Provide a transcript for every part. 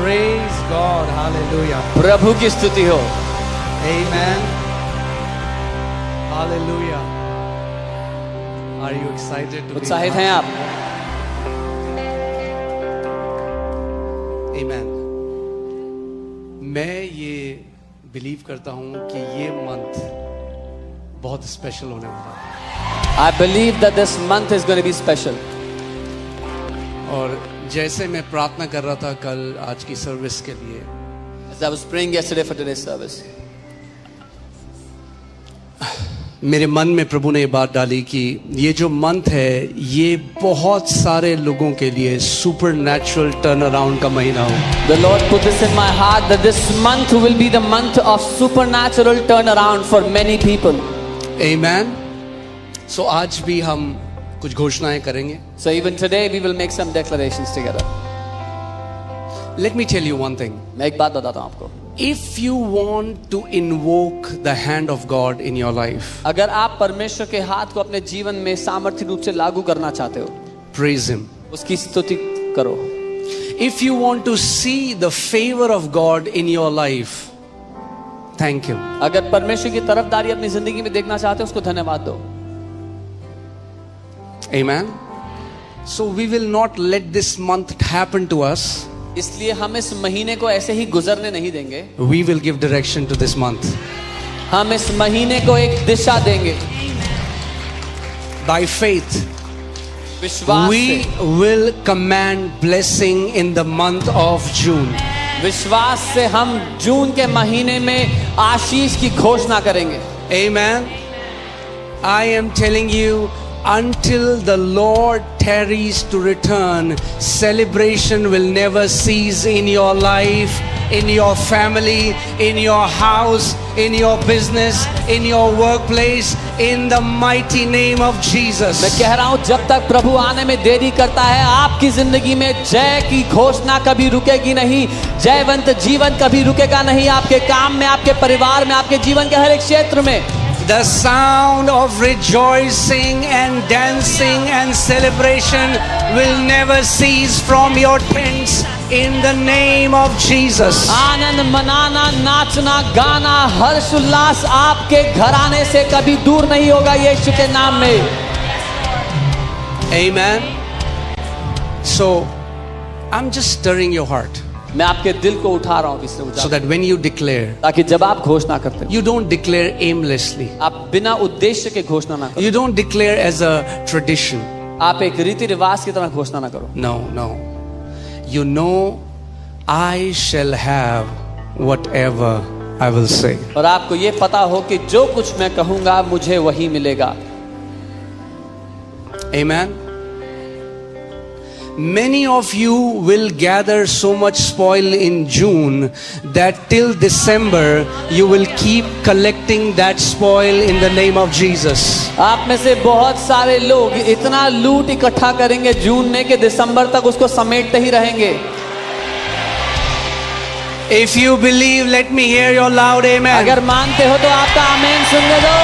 Praise God. Hallelujah. प्रभु की स्तुति हो। Amen. Hallelujah. Are you excited to be उत्साहित हैं आप? Amen. मैं ये बिलीव करता हूँ कि ये मंथ बहुत स्पेशल होने वाला है। I believe that this month is going to be special. और जैसे मैं प्रार्थना कर रहा था कल आज की सर्विस के लिए, As I was praying yesterday for today's service, मेरे मन में प्रभु ने ये बात डाली कि ये जो मंथ है ये बहुत सारे लोगों के लिए सुपरनैचुरल टर्न अराउंड का महीना हो। the Lord put this in my heart that this month will be the month of supernatural turnaround for many people. Amen. So आज भी हम कुछ घोषणाएं करेंगे। So even today we will make some declarations together. Let me tell you one thing. मैं एक बात बताता हूँ आपको। If you want to invoke the hand of God in your life, अगर आप परमेश्वर के हाथ को अपने जीवन में सामर्थ्य रूप से लागू करना चाहते हो, praise Him. उसकी स्तुति करो। If you want to see the favor of God in your life, thank Him. अगर परमेश्वर की तरफदारी अपनी जिंदगी में देखना चाहते हो, उसको धन्यवाद दो। Amen. So we will not let this month happen to us. इसलिए हम इस महीने को ऐसे ही गुजरने नहीं देंगे। We will give direction to this month. हम इस महीने को एक दिशा देंगे। By faith, विश्वास we से, will command blessing in the month of June. विश्वास से हम जून के महीने में आशीष की घोषणा करेंगे। Amen. I am telling you, until the Lord tarries to return, celebration will never cease in your life, in your family, in your house, in your business, in your workplace, in the mighty name of Jesus. मैं कह रहा हूँ जब तक प्रभु आने में देरी करता है, आपकी जिंदगी में जय की घोषणा कभी रुकेगी नहीं। जयवंत जीवन कभी रुकेगा नहीं। आपके काम में, आपके परिवार में, आपके जीवन के हर एक क्षेत्र में The sound of rejoicing and dancing and celebration will never cease from your tents in the name of Jesus. आनंद मनाना, नाचना, गाना, हर्ष उल्लास आपके घराने से कभी दूर नहीं होगा यीशु के नाम में। Amen. So I'm just stirring your heart मैं आपके दिल को उठा रहा हूँ इससे so ऊंचा, that when you declare, ताकि जब आप घोषणा करते हो, you don't declare aimlessly. आप बिना उद्देश्य के घोषणा ना करो। You don't declare as a tradition. आप एक रीति रिवाज की तरह घोषणा ना करो। No, no. You know, I shall have whatever I will say. और आपको ये पता हो कि जो कुछ मैं कहूंगा मुझे वही मिलेगा। Amen. Many of you will gather so much spoil in June that till December you will keep collecting that spoil in the name of Jesus. आप में से बहुत सारे लोग इतना लूट इकट्ठा करेंगे जून में कि दिसंबर तक उसको समेटते ही रहेंगे। If you believe, let me hear your loud amen. अगर मानते हो तो आपका आमीन सुनने दो।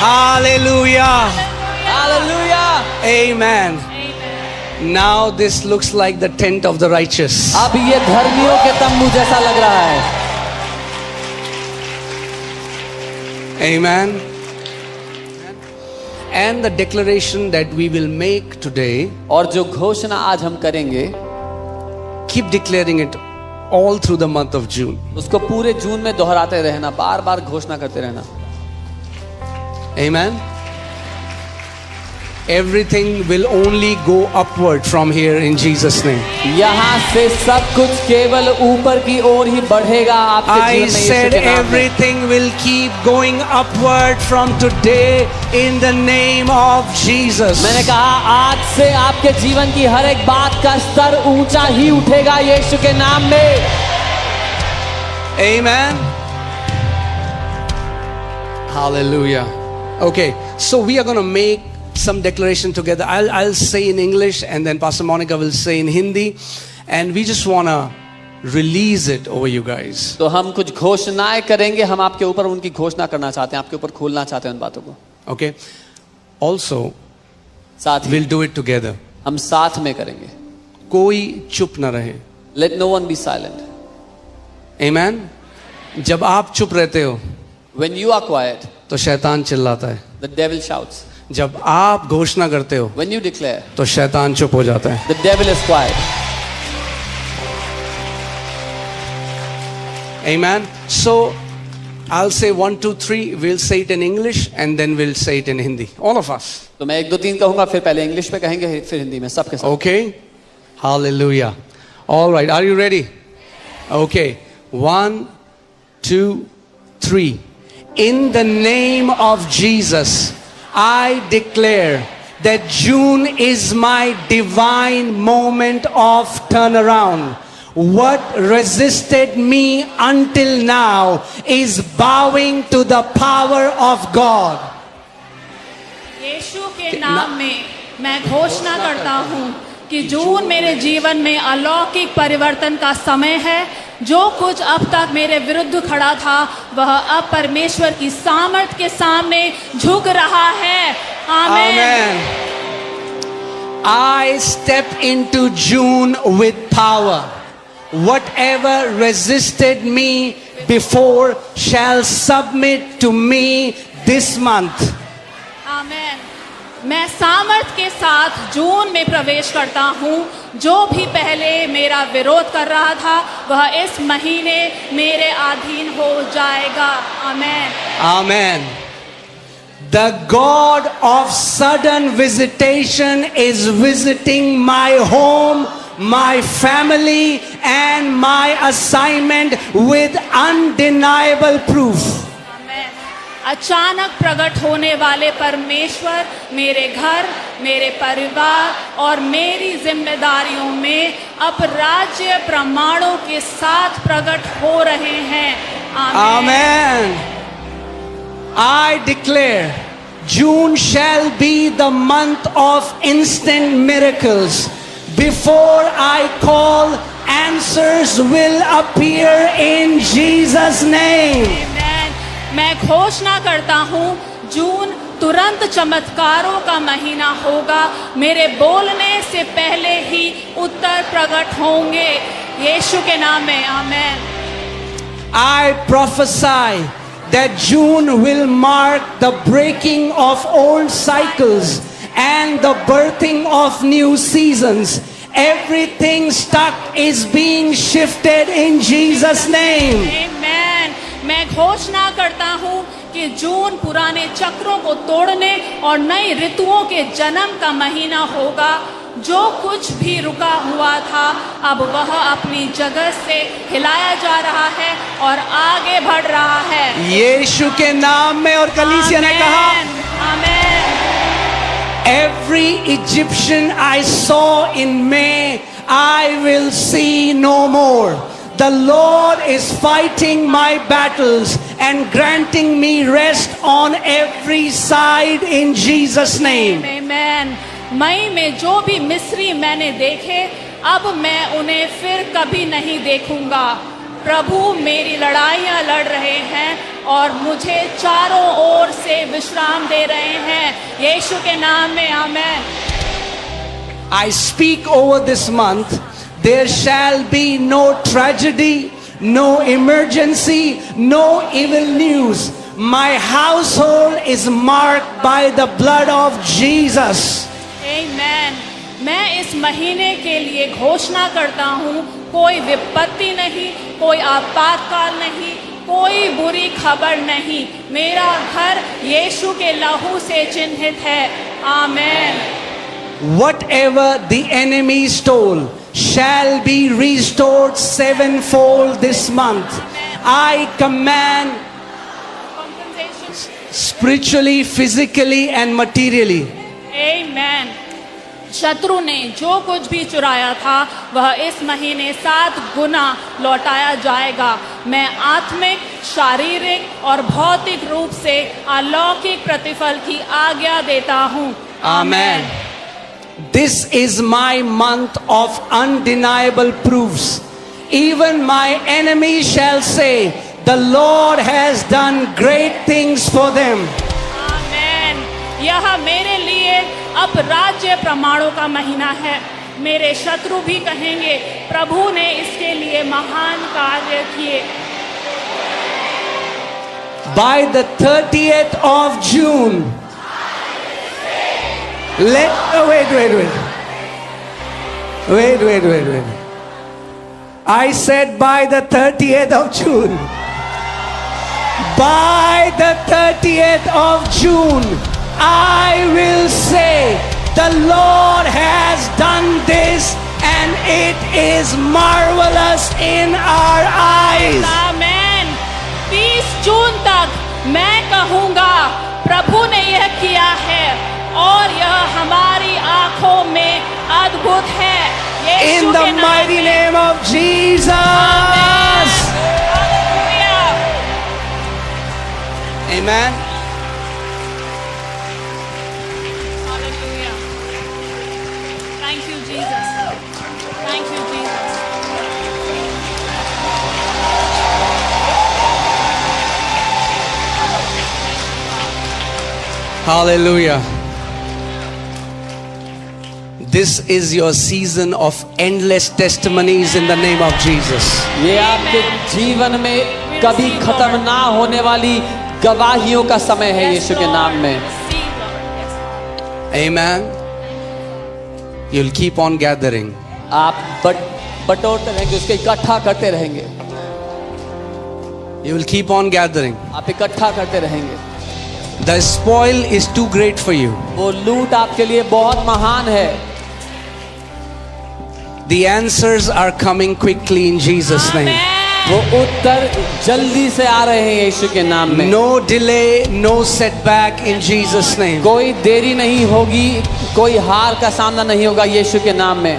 Hallelujah. Hallelujah. Amen. Now this looks like the tent of the righteous. अब ये धर्मियों के तंबू जैसा लग रहा है। Amen. And the declaration that we will make today, और जो घोषणा आज हम करेंगे, keep declaring it all through the month of June. उसको पूरे जून में दोहराते रहना, बार बार घोषणा करते रहना। Amen. Everything will only go upward from here in Jesus' name. यहाँ से सब कुछ केवल ऊपर की ओर ही बढ़ेगा आपके I जीवन में यीशु said के नाम में। everything will keep going upward from today in the name of Jesus. मैंने कहा आज से आपके जीवन की हर एक बात का स्तर ऊंचा ही उठेगा यीशु के नाम में। Amen. Hallelujah. Okay, so we are going to make some declaration together. I'll say in English and then Pastor Monica will say in Hindi, and we just want to release it over you guys. तो हम कुछ घोषणाएं करेंगे, हम आपके ऊपर उनकी घोषणा करना चाहते हैं, आपके ऊपर खोलना चाहते हैं उन बातों को। Okay. Also, साथ ही we'll do it together. हम साथ में करेंगे। कोई चुप ना रहे। Let no one be silent. Amen. जब आप चुप रहते हो When you are quiet, तो शैतान चिल्लाता है. the devil shouts. जब आप घोषणा करते हो When you declare, तो शैतान चुप हो जाता है. the devil is quiet. Amen. So I'll say 1, 2, 3. We'll say it in English and then we'll say it in Hindi. All of us. तो मैं 1, 2, 3 कहूंगा, फिर पहले इंग्लिश में कहेंगे, फिर हिंदी में, सबके साथ. Okay? Hallelujah. All right. Are you ready? Okay. 1, 2, 3. In the name of Jesus, I declare that June is my divine moment of turnaround. What resisted me until now is bowing to the power of God. यीशु के नाम में मैं घोषणा करता हूँ कि जून मेरे जीवन में अलौकिक परिवर्तन का समय है. जो कुछ अब तक मेरे विरुद्ध खड़ा था वह अब परमेश्वर की सामर्थ के सामने झुक रहा है. आमीन. Amen. I step into June with power. Whatever resisted me before shall submit to me this month. आमीन. मैं सामर्थ के साथ जून में प्रवेश करता हूँ. जो भी पहले मेरा विरोध कर रहा था वह इस महीने मेरे अधीन हो जाएगा. आमीन. Amen. The God of sudden visitation is visiting my home, my family, and my assignment with undeniable proof. आमीन. अचानक प्रकट होने वाले परमेश्वर मेरे घर, मेरे परिवार और मेरी जिम्मेदारियों में अब राज्य प्रमाणों के साथ प्रकट हो रहे हैं. आमीन. Amen. I declare June shall be the month of instant miracles. Before I call, answers will appear in Jesus' name. आमीन. मैं घोषणा करता हूँ जून तुरंत चमत्कारों का महीना होगा. मेरे बोलने से पहले ही उत्तर प्रकट होंगे. यीशु के नाम में. आमीन. I prophesy that June will mark the breaking of old cycles and the birthing of new seasons. Everything stuck is being shifted in Jesus' name. आमीन. मैं घोषणा करता हूँ कि जून पुराने चक्रों को तोड़ने और नई ऋतुओं के जन्म का महीना होगा. जो कुछ भी रुका हुआ था अब वह अपनी जगह से हिलाया जा रहा है और आगे बढ़ रहा है. यीशु के नाम में. और कलीसिया ने कहा, आमीन. every Egyptian I saw in May, I will see no more. The Lord is fighting my battles and granting me rest on every side in Jesus' name. आमीन. मई में जो भी मिस्री मैंने देखे अब मैं उन्हें फिर कभी नहीं देखूंगा. प्रभु मेरी लड़ाइयां लड़ रहे हैं और मुझे चारों ओर से विश्राम दे रहे हैं. यीशु के नाम में. आमीन. I speak over this month, there shall be no tragedy, no emergency, no evil news. My household is marked by the blood of Jesus. आमीन. मैं इस महीने के लिए घोषणा करता हूँ कोई विपत्ति नहीं, कोई आपातकाल नहीं, कोई बुरी खबर नहीं. मेरा घर यीशु के लहू से चिन्हित है. आमीन. Whatever the enemy stole shall be restored sevenfold this month. I command Compensation. spiritually, physically, and materially. आमीन. शत्रु ने जो कुछ भी चुराया था वह इस महीने 7 गुना लौटाया जाएगा. मैं आत्मिक, शारीरिक और भौतिक रूप से अलौकिक प्रतिफल की आज्ञा देता हूँ. Amen. This is my month of undeniable proofs. Even my enemies shall say, the Lord has done great things for them. आमीन. यह मेरे लिए अब राज्य प्रमाणों का महीना है. मेरे शत्रु भी कहेंगे प्रभु ने इसके लिए महान कार्य किए। By the 30th of June, wait. I said by the 30th of June. By the 30th of June, I will say, the Lord has done this and it is marvelous in our eyes. आमेन। 20 जून तक मैं कहूँगा प्रभु ने यह किया है और यह हमारी आंखों में अद्भुत है। यीशु In के the नाम mighty में। name of Jesus. Hallelujah. Amen. Hallelujah. Thank you, Jesus. Thank you, Jesus. Hallelujah. This is your season of endless testimonies in the name of Jesus. ये आपके जीवन में कभी खत्म ना होने वाली गवाहियों का समय है यीशु के नाम में। Receive, Lord. Yes, Lord. Amen. You'll keep on gathering. आप बटोरते रहेंगे, उसके इकट्ठा करते रहेंगे। You will keep on gathering. आप इकट्ठा करते रहेंगे। The spoil is too great for you. वो लूट आपके लिए बहुत महान है। The answers are coming quickly in Jesus' name. Amen. वो उत्तर जल्दी से आ रहे हैं यीशु के नाम में। No delay, no setback in Jesus' name. कोई देरी नहीं होगी, कोई हार का सामना नहीं होगा यीशु के नाम में।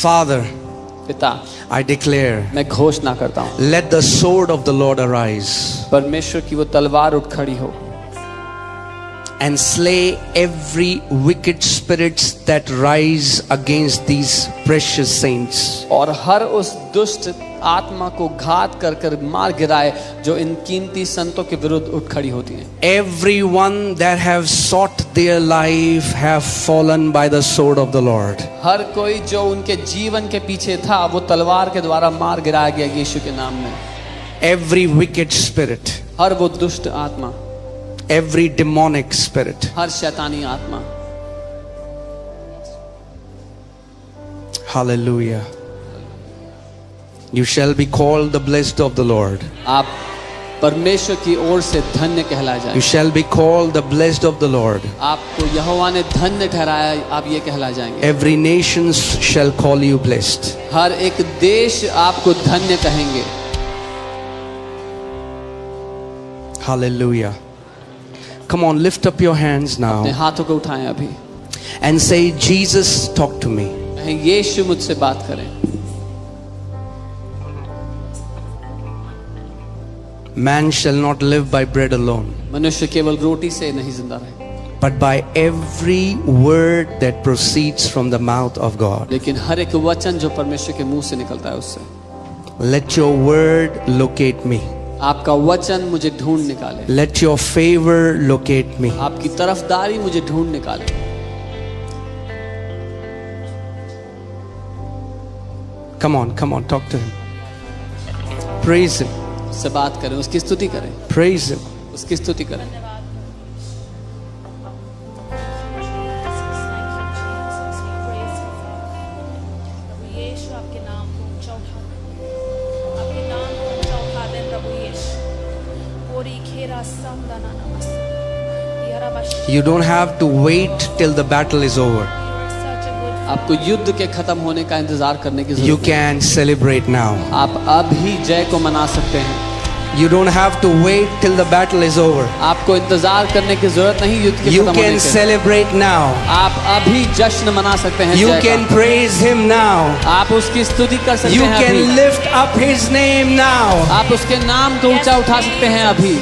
Father, पिता, I declare, मैं घोषणा करता हूँ, let the sword of the Lord arise परमेश्वर की वो तलवार उठ खड़ी हो and slay every wicked spirits that rise against these precious saints. और हर उस दुष्ट आत्मा को घात कर कर मार गिराए जो इन कीमती संतों के विरुद्ध उठ खड़ी होती हैं। Everyone that have sought their life have fallen by the sword of the Lord. हर कोई जो उनके जीवन के पीछे था वो तलवार के द्वारा मार गिराया गया यीशु के नाम में। Every wicked spirit, हर वो दुष्ट आत्मा, every demonic spirit. हर शैतानी आत्मा। Hallelujah. You shall be called the blessed of the Lord. आप परमेश्वर की ओर से धन्य कहलाए You जाएं। shall be called the blessed of the Lord. आपको यहोवा ने धन्य ठहराया, आप ये कहलाए जाएंगे। Every nation shall call you blessed. हर एक देश आपको धन्य कहेंगे। Hallelujah. Come on, lift up your hands अपने now हाथों को उठाएं अभी, and say, Jesus, talk to me. कहें यीशु मुझसे बात करें। Man shall not live by bread alone, मनुष्य केवल रोटी से नहीं जिंदा रहे, but by every word that proceeds from the mouth of God. लेकिन हर एक वचन जो परमेश्वर के मुंह से निकलता है उससे। Let your word locate me. आपका वचन मुझे ढूंढ निकाले, Let your favor locate me. आपकी तरफदारी मुझे ढूंढ निकाले। Come on, talk to him. Praise him, उससे बात करें, उसकी स्तुति करें, praise him. उसकी स्तुति करें। प्रभु यीशु आपके नाम को ऊंचा उठा दें, आपके नाम को ऊंचा उठा दें प्रभु यीशु। ओरी खेरा संदना नमस यारा बश। You don't have to wait till the battle is over. Such a good आपको युद्ध के खत्म होने का इंतजार करने की You जरूरत नहीं। can celebrate now. आप अभी जय को मना सकते हैं। You don't have to wait till the battle is over. आपको इंतजार करने की जरूरत नहीं युद्ध के You खत्म होने can के। celebrate now. आप अभी जश्न मना सकते हैं You जय can का। praise him now. आप उसकी स्तुति कर सकते You हैं can अभी। lift up his name now. आप उसके नाम को ऊंचा उठा सकते हैं अभी।